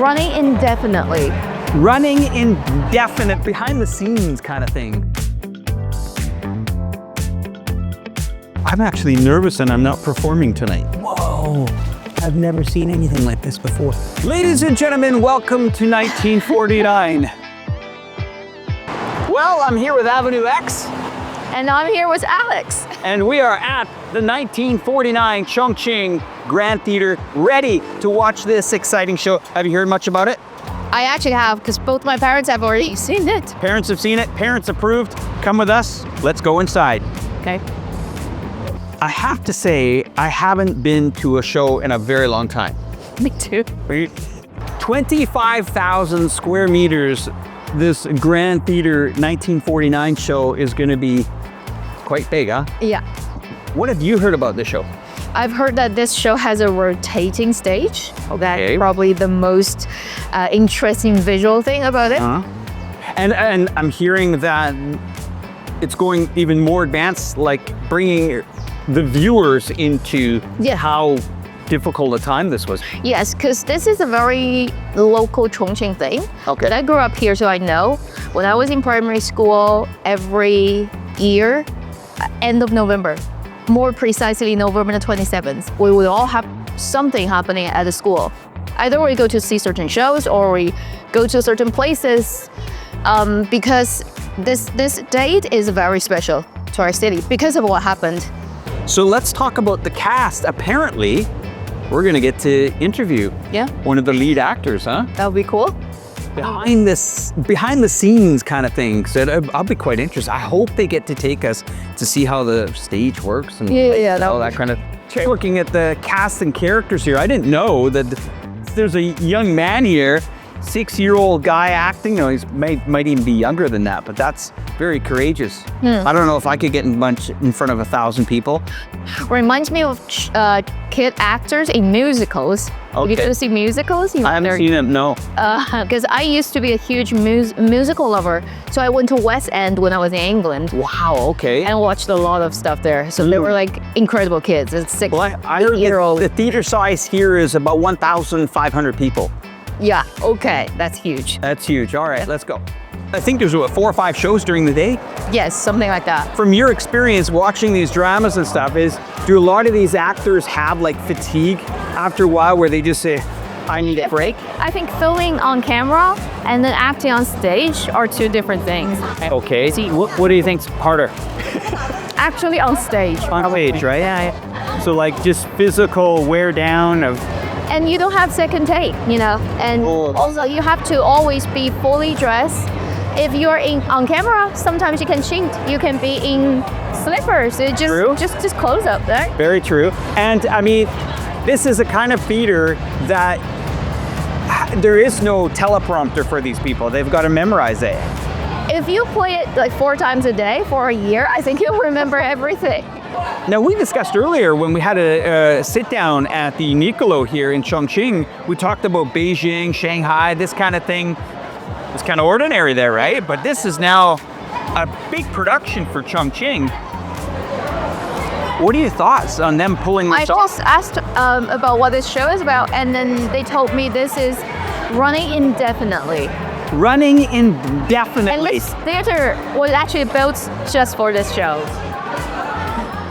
running indefinitely. Running indefinite, behind the scenes kind of thing. I'm actually nervous and I'm not performing tonight. Whoa, I've never seen anything like this before. Ladies and gentlemen, welcome to 1949. Well, I'm here with Avenue X. And I'm here with Alex. And we are at the 1949 Chongqing Grand Theater, ready to watch this exciting show. Have you heard much about it? I actually have, because both my parents have already seen it. Parents have seen it, parents approved. Come with us, let's go inside. Okay. I have to say, I haven't been to a show in a very long time. Me too. 25,000 square meters. This Grand Theater 1949 show is going to be quite big, huh? Yeah. What have you heard about this show? I've heard that this show has a rotating stage. Okay. That's probably the most interesting visual thing about it. And I'm hearing that it's going even more advanced, like bringing the viewers into how difficult a time this was. Yes, because this is a very local Chongqing thing. Okay. I grew up here, so I know. When I was in primary school, every year, end of November, more precisely November the 27th, we would all have something happening at the school. Either we go to see certain shows or we go to certain places because this date is very special to our city because of what happened. So let's talk about the cast. Apparently, we're gonna get to interview one of the lead actors, huh? That would be cool. Behind the scenes kind of thing. So I'll be quite interested. I hope they get to take us to see how the stage works and all that kind of. Looking at the cast and characters here, I didn't know that there's a young man here, 6-year-old guy acting. You know, he might even be younger than that, but that's very courageous. I don't know if I could get in front of 1,000 people. Reminds me of kid actors in musicals. Okay. You get to see musicals? I haven't seen them, no. Because I used to be a huge musical lover. So I went to West End when I was in England. Wow, okay. And watched a lot of stuff there. So they were like incredible kids. It's 6-year-old. The theater size here is about 1,500 people. Yeah, okay, that's huge. That's huge. All right, let's go. I think there's what, 4 or 5 shows during the day? Yes, something like that. From your experience watching these dramas and stuff, do a lot of these actors have like fatigue after a while where they just say, I need a break? I think filming on camera and then acting on stage are two different things. Okay, what do you think's harder? Actually on stage. On stage, right? Yeah. So like just physical wear down of... And you don't have second take, you know? And also you have to always be fully dressed. If you're on camera, sometimes you can cheat. You can be in slippers. It just close up there. Very true. And I mean, this is a kind of theater that there is no teleprompter for these people. They've got to memorize it. If you play it like 4 times a day for a year, I think you'll remember everything. Now, we discussed earlier when we had a sit down at the Nicolo here in Chongqing, we talked about Beijing, Shanghai, this kind of thing. It's kind of ordinary there, right? But this is now a big production for Chongqing. What are your thoughts on them pulling this off? I just asked about what this show is about, and then they told me this is running indefinitely. Running indefinitely. And this theater was actually built just for this show.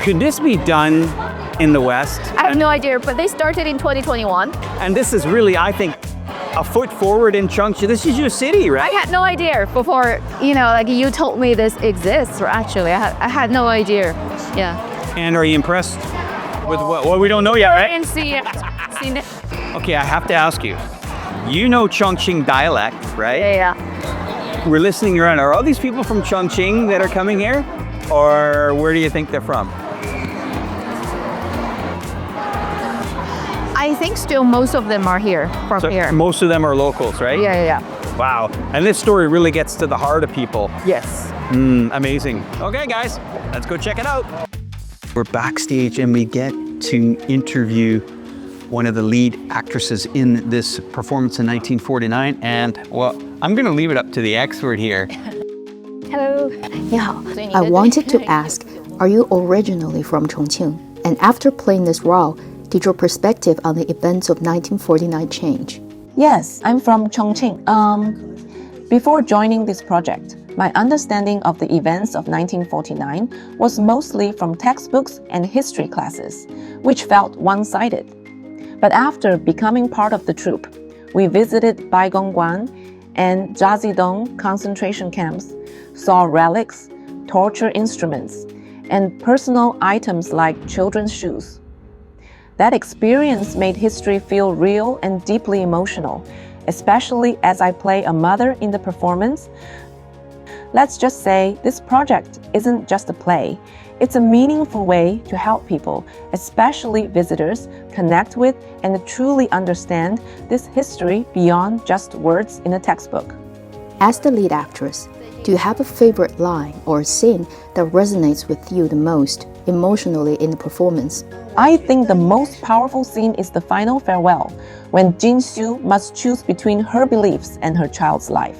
Could this be done in the West? I have no idea, but they started in 2021. And this is really, I think, a foot forward in Chongqing. This is your city, right? I had no idea before, you know, like you told me this exists, actually. I had no idea. Yeah. And are you impressed with what? Well, we don't know yet, right? And see it. Okay, I have to ask you. You know Chongqing dialect, right? Yeah. We're listening around. Are all these people from Chongqing that are coming here? Or where do you think they're from? I think still most of them are here, from here. Most of them are locals, right? Yeah. Wow. And this story really gets to the heart of people. Yes. Amazing. Okay, guys, let's go check it out. We're backstage and we get to interview one of the lead actresses in this performance in 1949. And well, I'm going to leave it up to the expert here. Hello. I wanted to ask, are you originally from Chongqing? And after playing this role, did your perspective on the events of 1949 change? Yes, I'm from Chongqing. Before joining this project, my understanding of the events of 1949 was mostly from textbooks and history classes, which felt one-sided. But after becoming part of the troupe, we visited Baigongguan and Zhazidong concentration camps, saw relics, torture instruments, and personal items like children's shoes. That experience made history feel real and deeply emotional, especially as I play a mother in the performance. Let's just say this project isn't just a play. It's a meaningful way to help people, especially visitors, connect with and truly understand this history beyond just words in a textbook. As the lead actress, do you have a favorite line or scene that resonates with you the most emotionally in the performance? I think the most powerful scene is the final farewell, when Jin Xiu must choose between her beliefs and her child's life.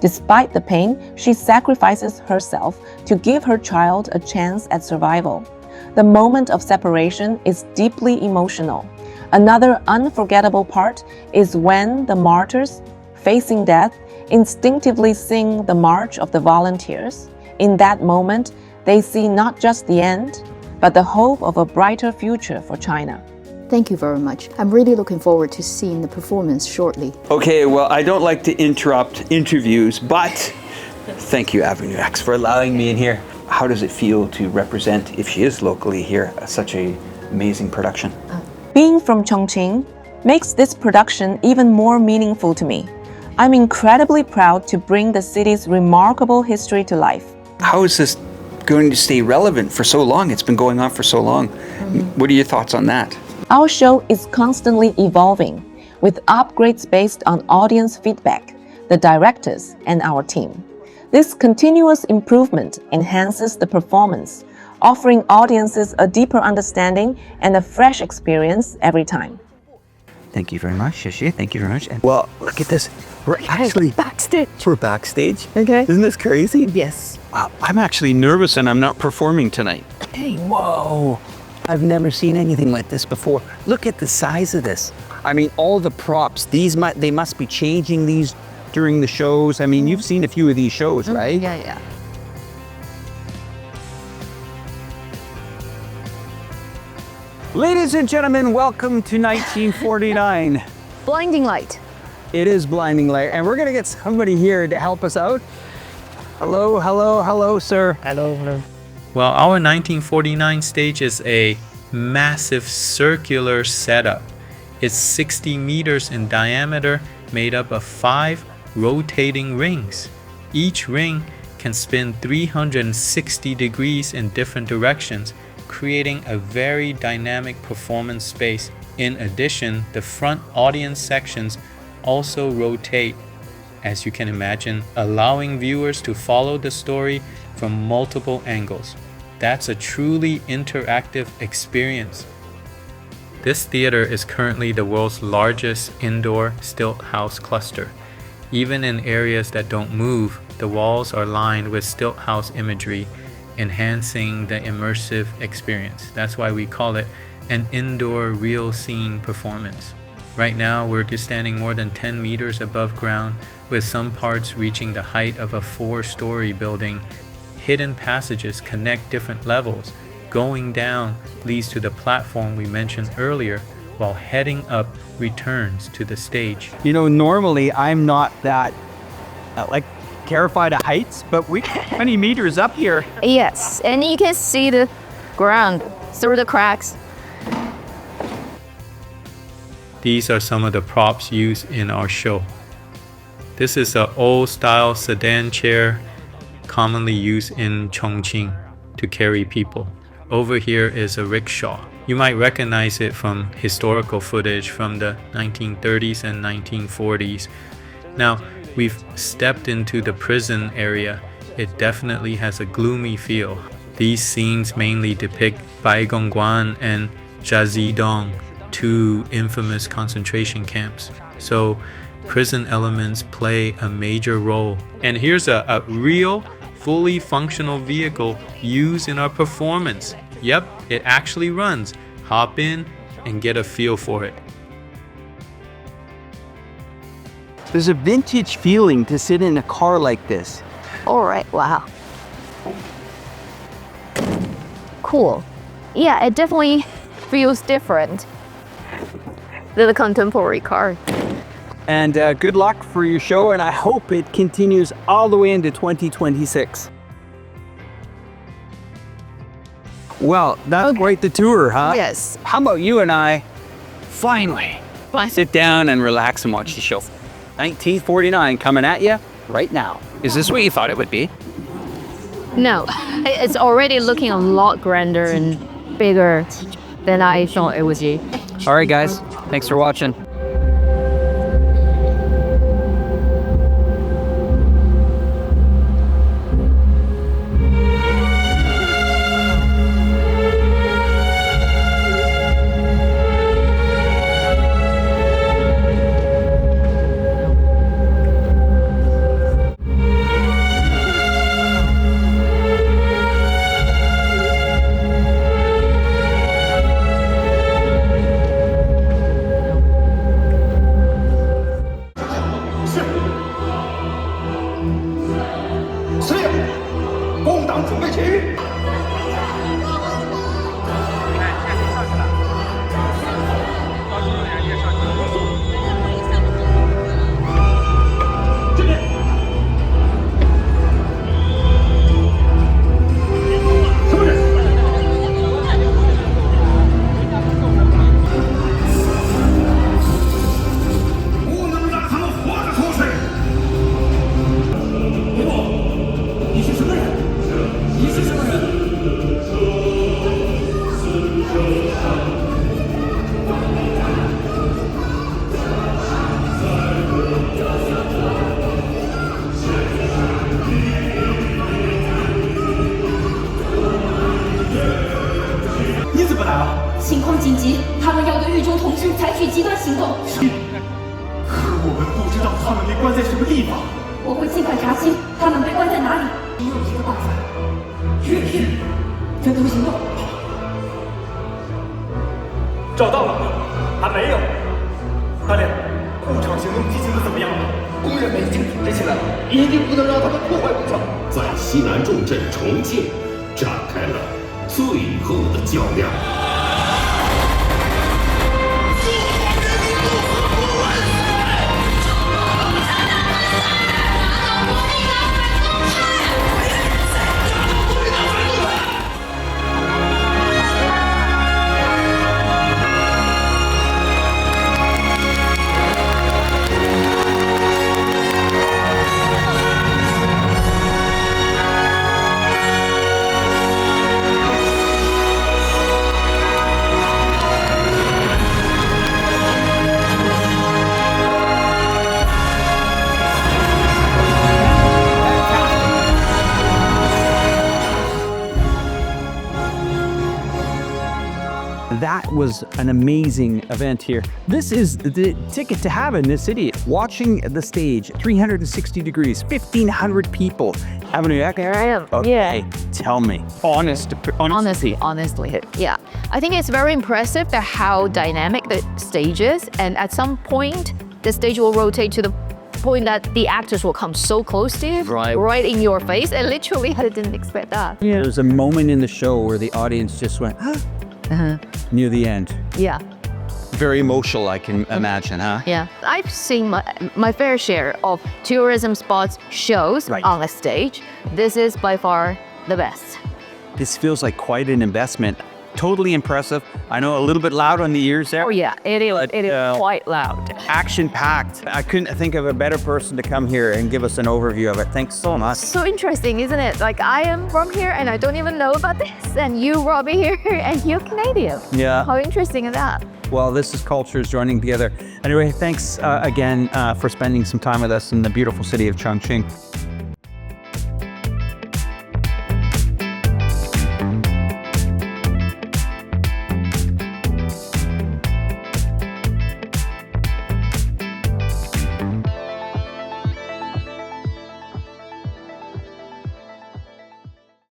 Despite the pain, she sacrifices herself to give her child a chance at survival. The moment of separation is deeply emotional. Another unforgettable part is when the martyrs, facing death, instinctively sing the March of the Volunteers. In that moment, they see not just the end, but the hope of a brighter future for China. Thank you very much. I'm really looking forward to seeing the performance shortly. Okay, well, I don't like to interrupt interviews, but thank you, Avenue X, for allowing me in here. How does it feel to represent, if she is locally here, such an amazing production? Being from Chongqing makes this production even more meaningful to me. I'm incredibly proud to bring the city's remarkable history to life. How is this going to stay relevant for so long? It's been going on for so long. What are your thoughts on that? Our show is constantly evolving, with upgrades based on audience feedback, the directors, and our team. This continuous improvement enhances the performance, offering audiences a deeper understanding and a fresh experience every time. Thank you very much, Shishi. Thank you very much. And well, look at this. We're actually Backstage. We're backstage. Okay. Isn't this crazy? Yes. Wow, I'm actually nervous and I'm not performing tonight. Hey, whoa. I've never seen anything like this before. Look at the size of this. I mean, all the props, they must be changing these during the shows. I mean, you've seen a few of these shows, right? Yeah. Ladies and gentlemen, welcome to 1949. Blinding light. It is blinding light, and we're gonna get somebody here to help us out. Hello, sir. Hello. Well, our 1949 stage is a massive circular setup. It's 60 meters in diameter, made up of 5 rotating rings. Each ring can spin 360 degrees in different directions, creating a very dynamic performance space. In addition, the front audience sections also rotate, as you can imagine, allowing viewers to follow the story from multiple angles. That's a truly interactive experience. This theater is currently the world's largest indoor stilt house cluster. Even in areas that don't move, the walls are lined with stilt house imagery, enhancing the immersive experience. That's why we call it an indoor real scene performance. Right now, we're just standing more than 10 meters above ground, with some parts reaching the height of a 4-story building. Hidden passages connect different levels. Going down leads to the platform we mentioned earlier, while heading up returns to the stage. You know, normally I'm not that terrified of heights, but we 20 meters up here. Yes, and you can see the ground through the cracks. These are some of the props used in our show. This is an old-style sedan chair commonly used in Chongqing to carry people. Over here is a rickshaw. You might recognize it from historical footage from the 1930s and 1940s. Now, we've stepped into the prison area. It definitely has a gloomy feel. These scenes mainly depict Baigongguan and Zhazidong, 2 infamous concentration camps. So prison elements play a major role. And here's a real, fully functional vehicle used in our performance. Yep, it actually runs. Hop in and get a feel for it. There's a vintage feeling to sit in a car like this. All right, wow. Cool. Yeah, it definitely feels different than the contemporary car. And good luck for your show, and I hope it continues all the way into 2026. Well, that's quite the tour, huh? Yes. How about you and I finally sit down and relax and watch the show? 1949 coming at you right now. Is this what you thought it would be? No, it's already looking a lot grander and bigger than I thought it would be. All right, guys. Thanks for watching. That was an amazing event here. This is the ticket to have in this city. Watching the stage, 360 degrees, 1,500 people. Avenue X. There I am. Okay, Yeah. tell me. Honestly. Honestly, yeah. I think it's very impressive that how dynamic the stage is, and at some point, the stage will rotate to the point that the actors will come so close to you, right in your face, and literally, I didn't expect that. Yeah. There's a moment in the show where the audience just went, near the end. Yeah. Very emotional, I can imagine, huh? Yeah, I've seen my fair share of tourism spots shows on a stage. This is by far the best. This feels like quite an investment. Totally impressive. I know a little bit loud on the ears there. Oh yeah, it is quite loud. Action-packed. I couldn't think of a better person to come here and give us an overview of it. Thanks so much. So interesting, isn't it? Like, I am from here and I don't even know about this, and you, Robbie, here, and you're Canadian. Yeah. How interesting is that? Well, this is cultures joining together. Anyway, thanks again for spending some time with us in the beautiful city of Chongqing.